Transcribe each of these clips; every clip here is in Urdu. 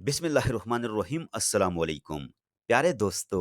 بسم اللہ الرحمن الرحیم، السلام علیکم پیارے دوستو۔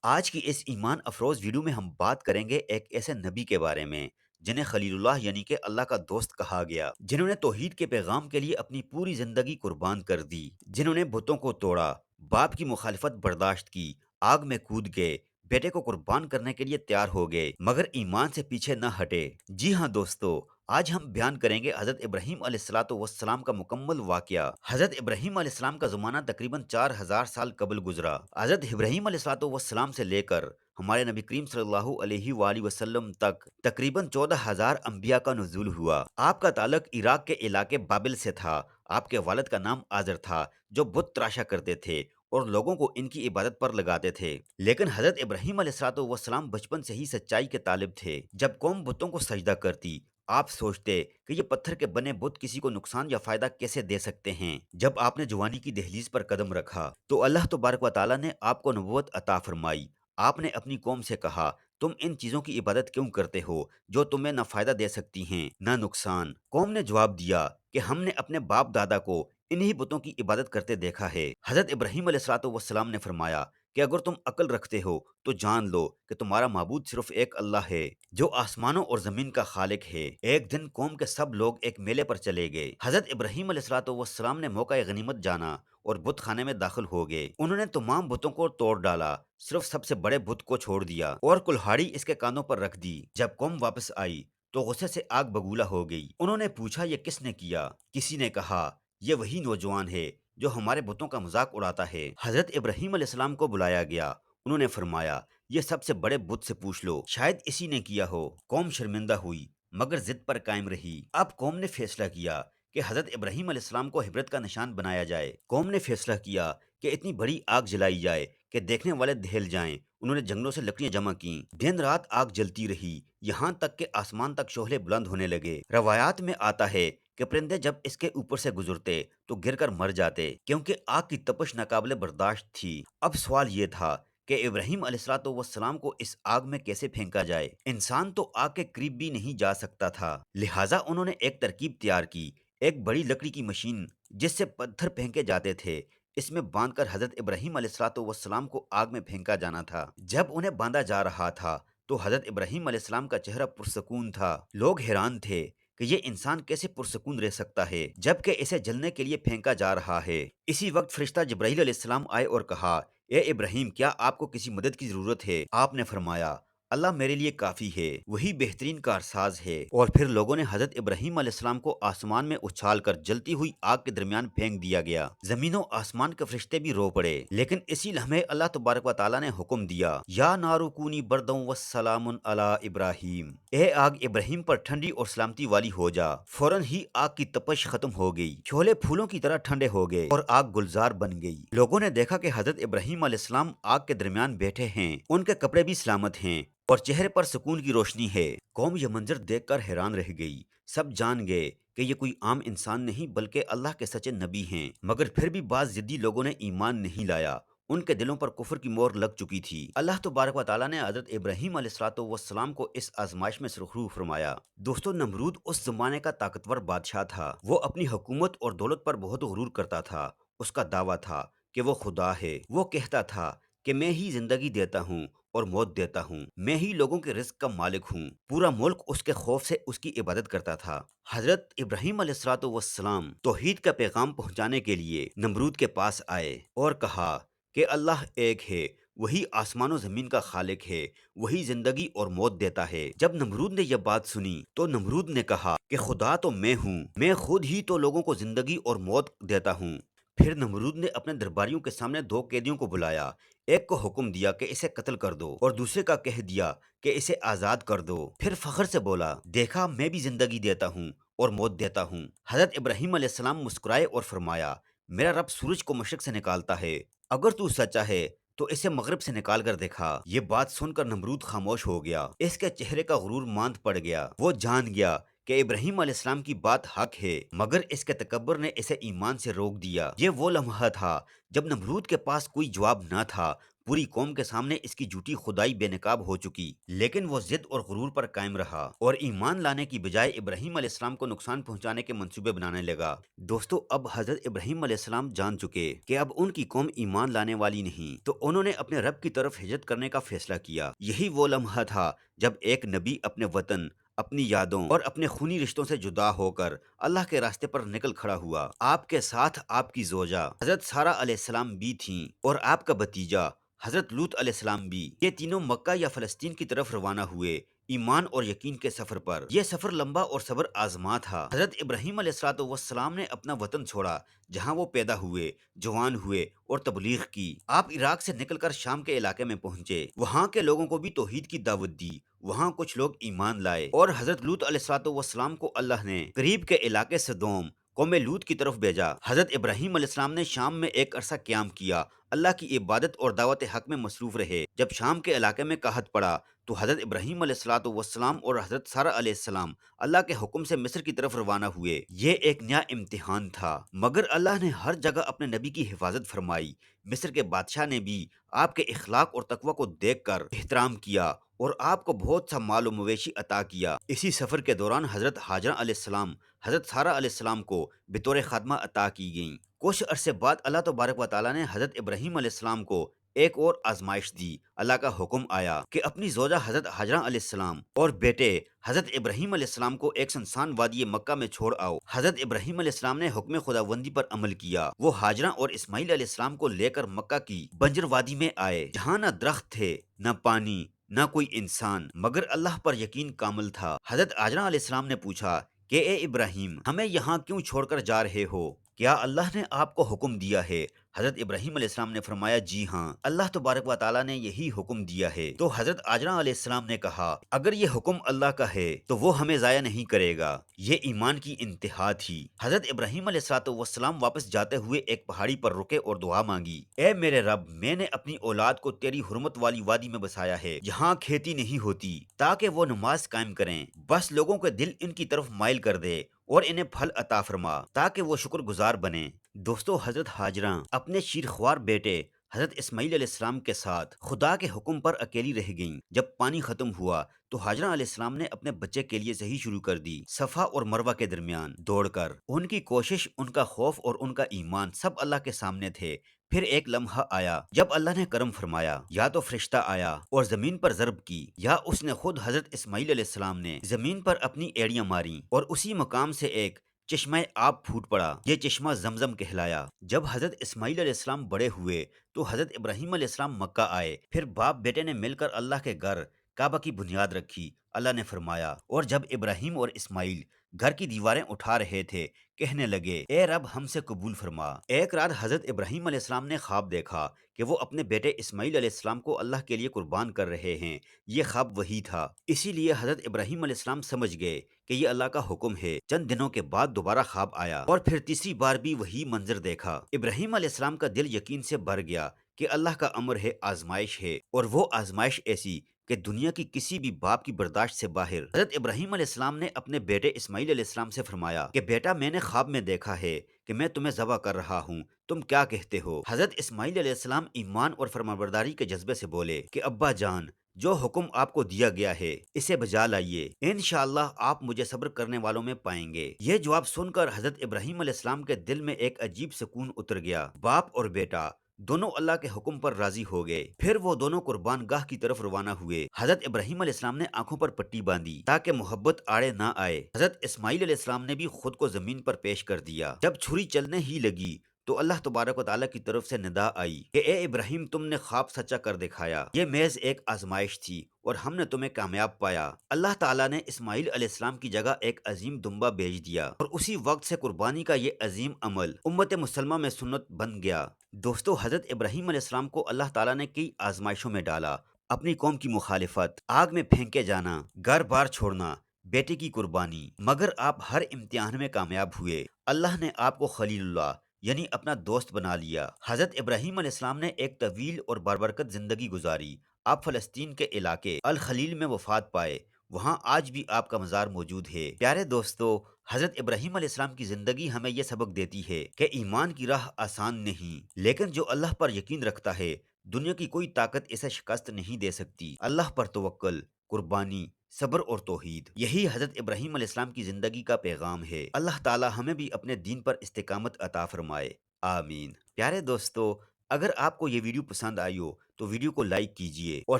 آج کی اس ایمان افروز ویڈیو میں ہم بات کریں گے ایک ایسے نبی کے بارے میں جنہیں خلیل اللہ یعنی کہ اللہ کا دوست کہا گیا، جنہوں نے توحید کے پیغام کے لیے اپنی پوری زندگی قربان کر دی، جنہوں نے بتوں کو توڑا، باپ کی مخالفت برداشت کی، آگ میں کود گئے، بیٹے کو قربان کرنے کے لیے تیار ہو گئے مگر ایمان سے پیچھے نہ ہٹے۔ جی ہاں دوستو، آج ہم بیان کریں گے حضرت ابراہیم علیہ الصلوۃ والسلام کا مکمل واقعہ۔ حضرت ابراہیم علیہ السلام کا زمانہ تقریباً 4000 سال قبل گزرا۔ حضرت ابراہیم علیہ الصلوۃ والسلام سے لے کر ہمارے نبی کریم صلی اللہ علیہ وآلہ وسلم تک تقریباً 14,000 انبیاء کا نزول ہوا۔ آپ کا تعلق عراق کے علاقے بابل سے تھا۔ آپ کے والد کا نام آزر تھا جو بت تراشا کرتے تھے اور لوگوں کو ان کی عبادت پر لگاتے تھے، لیکن حضرت ابراہیم علیہ الصلوۃ والسلام بچپن سے ہی سچائی کے طالب تھے۔ جب قوم بتوں کو سجدہ کرتی، آپ سوچتے کہ یہ پتھر کے بنے بت کسی کو نقصان یا فائدہ کیسے دے سکتے ہیں۔ جب آپ نے جوانی کی دہلیز پر قدم رکھا تو اللہ تبارک و تعالیٰ نے آپ کو نبوت عطا فرمائی۔ آپ نے اپنی قوم سے کہا، تم ان چیزوں کی عبادت کیوں کرتے ہو جو تمہیں نہ فائدہ دے سکتی ہیں نہ نقصان؟ قوم نے جواب دیا کہ ہم نے اپنے باپ دادا کو انہی بتوں کی عبادت کرتے دیکھا ہے۔ حضرت ابراہیم علیہ الصلوۃ والسلام نے فرمایا کہ اگر تم عقل رکھتے ہو تو جان لو کہ تمہارا معبود صرف ایک اللہ ہے جو آسمانوں اور زمین کا خالق ہے۔ ایک دن قوم کے سب لوگ ایک میلے پر چلے گئے۔ حضرت ابراہیم علیہ الصلوۃ والسلام نے موقع غنیمت جانا اور بت خانے میں داخل ہو گئے۔ انہوں نے تمام بتوں کو توڑ ڈالا، صرف سب سے بڑے بت کو چھوڑ دیا اور کلہاڑی اس کے کانوں پر رکھ دی۔ جب قوم واپس آئی تو غصے سے آگ بگولا ہو گئی۔ انہوں نے پوچھا، یہ کس نے کیا؟ کسی نے کہا، یہ وہی نوجوان ہے جو ہمارے بتوں کا مذاق اڑاتا ہے۔ حضرت ابراہیم علیہ السلام کو بلایا گیا۔ انہوں نے فرمایا، یہ سب سے بڑے بت سے پوچھ لو، شاید اسی نے کیا ہو۔ قوم شرمندہ ہوئی مگر ضد پر قائم رہی۔ اب قوم نے فیصلہ کیا کہ حضرت ابراہیم علیہ السلام کو عبرت کا نشان بنایا جائے۔ قوم نے فیصلہ کیا کہ اتنی بڑی آگ جلائی جائے کہ دیکھنے والے دہل جائیں۔ انہوں نے جنگلوں سے لکڑیاں جمع کیں، دن رات آگ جلتی رہی، یہاں تک کہ آسمان تک شعلے بلند ہونے لگے۔ روایات میں آتا ہے کہ پرندے جب اس کے اوپر سے گزرتے تو گر کر مر جاتے کیونکہ آگ کی تپش ناقابل برداشت تھی۔ اب سوال یہ تھا کہ ابراہیم علیہ الصلوۃ والسلام کو اس آگ میں کیسے پھینکا جائے؟ انسان تو آگ کے قریب بھی نہیں جا سکتا تھا، لہٰذا انہوں نے ایک ترکیب تیار کی، ایک بڑی لکڑی کی مشین جس سے پتھر پھینکے جاتے تھے، اس میں باندھ کر حضرت ابراہیم علیہ الصلوۃ والسلام کو آگ میں پھینکا جانا تھا۔ جب انہیں باندھا جا رہا تھا تو حضرت ابراہیم علیہ السلام کا چہرہ پرسکون تھا۔ لوگ حیران تھے کہ یہ انسان کیسے پرسکون رہ سکتا ہے جبکہ اسے جلنے کے لیے پھینکا جا رہا ہے۔ اسی وقت فرشتہ جبرائیل علیہ السلام آئے اور کہا، اے ابراہیم، کیا آپ کو کسی مدد کی ضرورت ہے؟ آپ نے فرمایا، اللہ میرے لیے کافی ہے، وہی بہترین کارساز ہے۔ اور پھر لوگوں نے حضرت ابراہیم علیہ السلام کو آسمان میں اچھال کر جلتی ہوئی آگ کے درمیان پھینک دیا گیا۔ زمین و آسمان کے فرشتے بھی رو پڑے، لیکن اسی لمحے اللہ تبارک و تعالیٰ نے حکم دیا، یا نار کونی بردًا وسلام علی ابراہیم، اے آگ ابراہیم پر ٹھنڈی اور سلامتی والی ہو جا۔ فوراً ہی آگ کی تپش ختم ہو گئی، شعلے پھولوں کی طرح ٹھنڈے ہو گئے اور آگ گلزار بن گئی۔ لوگوں نے دیکھا کہ حضرت ابراہیم علیہ السلام آگ کے درمیان بیٹھے ہیں، ان کے کپڑے بھی سلامت ہیں اور چہرے پر سکون کی روشنی ہے۔ قوم یہ منظر دیکھ کر حیران رہ گئی۔ سب جان گئے کہ یہ کوئی عام انسان نہیں بلکہ اللہ کے سچے نبی ہیں، مگر پھر بھی بعض ضدی لوگوں نے ایمان نہیں لایا۔ ان کے دلوں پر کفر کی مہر لگ چکی تھی۔ اللہ تبارک و تعالیٰ نے حضرت ابراہیم علیہ الصلوۃ والسلام کو اس آزمائش میں سرخرو فرمایا۔ دوستو، نمرود اس زمانے کا طاقتور بادشاہ تھا۔ وہ اپنی حکومت اور دولت پر بہت غرور کرتا تھا۔ اس کا دعویٰ تھا کہ وہ خدا ہے۔ وہ کہتا تھا کہ میں ہی زندگی دیتا ہوں اور موت دیتا ہوں، میں ہی لوگوں کے رزق کا مالک ہوں۔ پورا ملک اس کے خوف سے اس کی عبادت کرتا تھا۔ حضرت ابراہیم علیہ الصلوۃ والسلام توحید کا پیغام پہنچانے کے لیے نمرود کے پاس آئے اور کہا کہ اللہ ایک ہے، وہی آسمان و زمین کا خالق ہے، وہی زندگی اور موت دیتا ہے۔ جب نمرود نے یہ بات سنی تو نمرود نے کہا کہ خدا تو میں ہوں، میں خود ہی تو لوگوں کو زندگی اور موت دیتا ہوں۔ پھر نمرود نے اپنے درباریوں کے سامنے دو قیدیوں کو بلایا، ایک کو حکم دیا کہ اسے قتل کر دو اور دوسرے کا کہہ دیا کہ اسے آزاد کر دو۔ پھر فخر سے بولا، دیکھا میں بھی زندگی دیتا ہوں اور موت دیتا ہوں۔ حضرت ابراہیم علیہ السلام مسکرائے اور فرمایا، میرا رب سورج کو مشرق سے نکالتا ہے، اگر تو سچا ہے تو اسے مغرب سے نکال کر دکھا۔ یہ بات سن کر نمرود خاموش ہو گیا، اس کے چہرے کا غرور ماند پڑ گیا۔ وہ جان گیا کہ ابراہیم علیہ السلام کی بات حق ہے، مگر اس کے تکبر نے اسے ایمان سے روک دیا۔ یہ وہ لمحہ تھا جب نمرود کے پاس کوئی جواب نہ تھا، پوری قوم کے سامنے اس کی جھوٹی خدائی بے نقاب ہو چکی، لیکن وہ ضد اور غرور پر قائم رہا اور ایمان لانے کی بجائے ابراہیم علیہ السلام کو نقصان پہنچانے کے منصوبے بنانے لگا۔ دوستو، اب حضرت ابراہیم علیہ السلام جان چکے کہ اب ان کی قوم ایمان لانے والی نہیں، تو انہوں نے اپنے رب کی طرف ہجرت کرنے کا فیصلہ کیا۔ یہی وہ لمحہ تھا جب ایک نبی اپنے وطن، اپنی یادوں اور اپنے خونی رشتوں سے جدا ہو کر اللہ کے راستے پر نکل کھڑا ہوا۔ آپ کے ساتھ آپ کی زوجہ حضرت سارہ علیہ السلام بھی تھیں اور آپ کا بھتیجا حضرت لوط علیہ السلام بھی۔ یہ تینوں مکہ یا فلسطین کی طرف روانہ ہوئے ایمان اور یقین کے سفر پر۔ یہ سفر لمبا اور صبر آزما تھا۔ حضرت ابراہیم علیہ السلام نے اپنا وطن چھوڑا جہاں وہ پیدا ہوئے، جوان ہوئے اور تبلیغ کی۔ آپ عراق سے نکل کر شام کے علاقے میں پہنچے، وہاں کے لوگوں کو بھی توحید کی دعوت دی۔ وہاں کچھ لوگ ایمان لائے اور حضرت لوط علیہ السلام کو اللہ نے قریب کے علاقے سدوم، قوم لوط کی طرف بھیجا۔ حضرت ابراہیم علیہ السلام نے شام میں ایک عرصہ قیام کیا، اللہ کی عبادت اور دعوت حق میں مصروف رہے۔ جب شام کے علاقے میں قحط پڑا تو حضرت ابراہیم علیہ السلام اور حضرت سارہ علیہ السلام اللہ کے حکم سے مصر کی طرف روانہ ہوئے۔ یہ ایک نیا امتحان تھا، مگر اللہ نے ہر جگہ اپنے نبی کی حفاظت فرمائی۔ مصر کے بادشاہ نے بھی آپ کے اخلاق اور تقوی کو دیکھ کر احترام کیا اور آپ کو بہت سا مال و مویشی عطا کیا۔ اسی سفر کے دوران حضرت ہاجرہ علیہ السلام حضرت سارہ علیہ السلام کو بطور خادمہ عطا کی گئیں۔ کچھ عرصے بعد اللہ تبارک و تعالیٰ نے حضرت ابراہیم علیہ السلام کو ایک اور آزمائش دی۔ اللہ کا حکم آیا کہ اپنی زوجہ حضرت ہاجرہ علیہ السلام اور بیٹے حضرت ابراہیم علیہ السلام کو ایک سنسان وادی مکہ میں چھوڑ آؤ۔ حضرت ابراہیم علیہ السلام نے حکم خداوندی پر عمل کیا۔ وہ ہاجرہ اور اسماعیل علیہ السلام کو لے کر مکہ کی بنجر وادی میں آئے، جہاں نہ درخت تھے، نہ پانی، نہ کوئی انسان، مگر اللہ پر یقین کامل تھا۔ حضرت ہاجرہ علیہ السلام نے پوچھا کہ اے ابراہیم، ہمیں یہاں کیوں چھوڑ کر جا رہے ہو؟ کیا اللہ نے آپ کو حکم دیا ہے؟ حضرت ابراہیم علیہ السلام نے فرمایا جی ہاں، اللہ تبارک و تعالیٰ نے یہی حکم دیا ہے۔ تو حضرت ہاجرہ علیہ السلام نے کہا اگر یہ حکم اللہ کا ہے تو وہ ہمیں ضائع نہیں کرے گا۔ یہ ایمان کی انتہا تھی۔ حضرت ابراہیم علیہ السلام واپس جاتے ہوئے ایک پہاڑی پر رکے اور دعا مانگی، اے میرے رب، میں نے اپنی اولاد کو تیری حرمت والی وادی میں بسایا ہے جہاں کھیتی نہیں ہوتی، تاکہ وہ نماز قائم کریں، بس لوگوں کے دل ان کی طرف مائل کر دے اور انہیں پھل عطا فرما تاکہ وہ شکر گزار بنیں۔ دوستو، حضرت ہاجرہ اپنے شیرخوار بیٹے حضرت اسماعیل علیہ السلام کے ساتھ خدا کے حکم پر اکیلی رہ گئیں۔ جب پانی ختم ہوا تو ہاجرہ علیہ السلام نے اپنے بچے کے لیے صحیح شروع کر دی، صفا اور مروہ کے درمیان دوڑ کر۔ ان کی کوشش، ان کا خوف اور ان کا ایمان سب اللہ کے سامنے تھے۔ پھر ایک لمحہ آیا جب اللہ نے کرم فرمایا، یا تو فرشتہ آیا اور زمین پر ضرب کی، یا اس نے خود حضرت اسماعیل علیہ السلام نے زمین پر اپنی ایڑیاں ماری اور اسی مقام سے ایک چشمہ آب پھوٹ پڑا۔ یہ چشمہ زمزم کہلایا۔ جب حضرت اسماعیل علیہ السلام بڑے ہوئے تو حضرت ابراہیم علیہ السلام مکہ آئے۔ پھر باپ بیٹے نے مل کر اللہ کے گھر کعبہ کی بنیاد رکھی۔ اللہ نے فرمایا، اور جب ابراہیم اور اسماعیل گھر کی دیواریں اٹھا رہے تھے، کہنے لگے اے رب، ہم سے قبول فرما۔ ایک رات حضرت ابراہیم علیہ السلام نے خواب دیکھا کہ وہ اپنے بیٹے اسماعیل علیہ السلام کو اللہ کے لیے قربان کر رہے ہیں۔ یہ خواب وہی تھا، اسی لیے حضرت ابراہیم علیہ السلام سمجھ گئے کہ یہ اللہ کا حکم ہے۔ چند دنوں کے بعد دوبارہ خواب آیا اور پھر تیسری بار بھی وہی منظر دیکھا۔ ابراہیم علیہ السلام کا دل یقین سے بھر گیا کہ اللہ کا امر ہے، آزمائش ہے، اور وہ آزمائش ایسی کہ دنیا کی کسی بھی باپ کی برداشت سے باہر۔ حضرت ابراہیم علیہ السلام نے اپنے بیٹے اسماعیل علیہ السلام سے فرمایا کہ بیٹا، میں نے خواب میں دیکھا ہے کہ میں تمہیں ذبح کر رہا ہوں، تم کیا کہتے ہو؟ حضرت اسماعیل علیہ السلام ایمان اور فرمانبرداری کے جذبے سے بولے کہ ابا جان، جو حکم آپ کو دیا گیا ہے اسے بجا لائیے، انشاءاللہ آپ مجھے صبر کرنے والوں میں پائیں گے۔ یہ جواب سن کر حضرت ابراہیم علیہ السلام کے دل میں ایک عجیب سکون اتر گیا۔ باپ اور بیٹا دونوں اللہ کے حکم پر راضی ہو گئے۔ پھر وہ دونوں قربان گاہ کی طرف روانہ ہوئے۔ حضرت ابراہیم علیہ السلام نے آنکھوں پر پٹی باندھی تاکہ محبت آڑے نہ آئے۔ حضرت اسماعیل علیہ السلام نے بھی خود کو زمین پر پیش کر دیا۔ جب چھری چلنے ہی لگی تو اللہ تبارک و تعالیٰ کی طرف سے ندا آئی کہ اے ابراہیم، تم نے خواب سچا کر دکھایا، یہ محض ایک آزمائش تھی اور ہم نے تمہیں کامیاب پایا۔ اللہ تعالیٰ نے اسماعیل علیہ السلام کی جگہ ایک عظیم دمبا بھیج دیا اور اسی وقت سے قربانی کا یہ عظیم عمل امت مسلمہ میں سنت بن گیا۔ دوستو، حضرت ابراہیم علیہ السلام کو اللہ تعالیٰ نے کئی آزمائشوں میں ڈالا۔ اپنی قوم کی مخالفت، آگ میں پھینکے جانا، گھر بار چھوڑنا، بیٹے کی قربانی، مگر آپ ہر امتحان میں کامیاب ہوئے۔ اللہ نے آپ کو خلیل اللہ یعنی اپنا دوست بنا لیا۔ حضرت ابراہیم علیہ السلام نے ایک طویل اور بابرکت زندگی گزاری۔ آپ فلسطین کے علاقے الخلیل میں وفات پائے، وہاں آج بھی آپ کا مزار موجود ہے۔ پیارے دوستو، حضرت ابراہیم علیہ السلام کی زندگی ہمیں یہ سبق دیتی ہے کہ ایمان کی راہ آسان نہیں، لیکن جو اللہ پر یقین رکھتا ہے دنیا کی کوئی طاقت اسے شکست نہیں دے سکتی۔ اللہ پر توکل، قربانی، صبر اور توحید، یہی حضرت ابراہیم علیہ السلام کی زندگی کا پیغام ہے۔ اللہ تعالی ہمیں بھی اپنے دین پر استقامت عطا فرمائے، آمین۔ پیارے دوستو، اگر آپ کو یہ ویڈیو پسند آئی ہو تو ویڈیو کو لائک کیجئے اور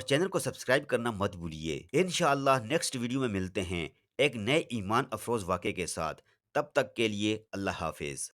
چینل کو سبسکرائب کرنا مت بھولیے۔ انشاءاللہ نیکسٹ ویڈیو میں ملتے ہیں ایک نئے ایمان افروز واقعے کے ساتھ۔ تب تک کے لیے اللہ حافظ۔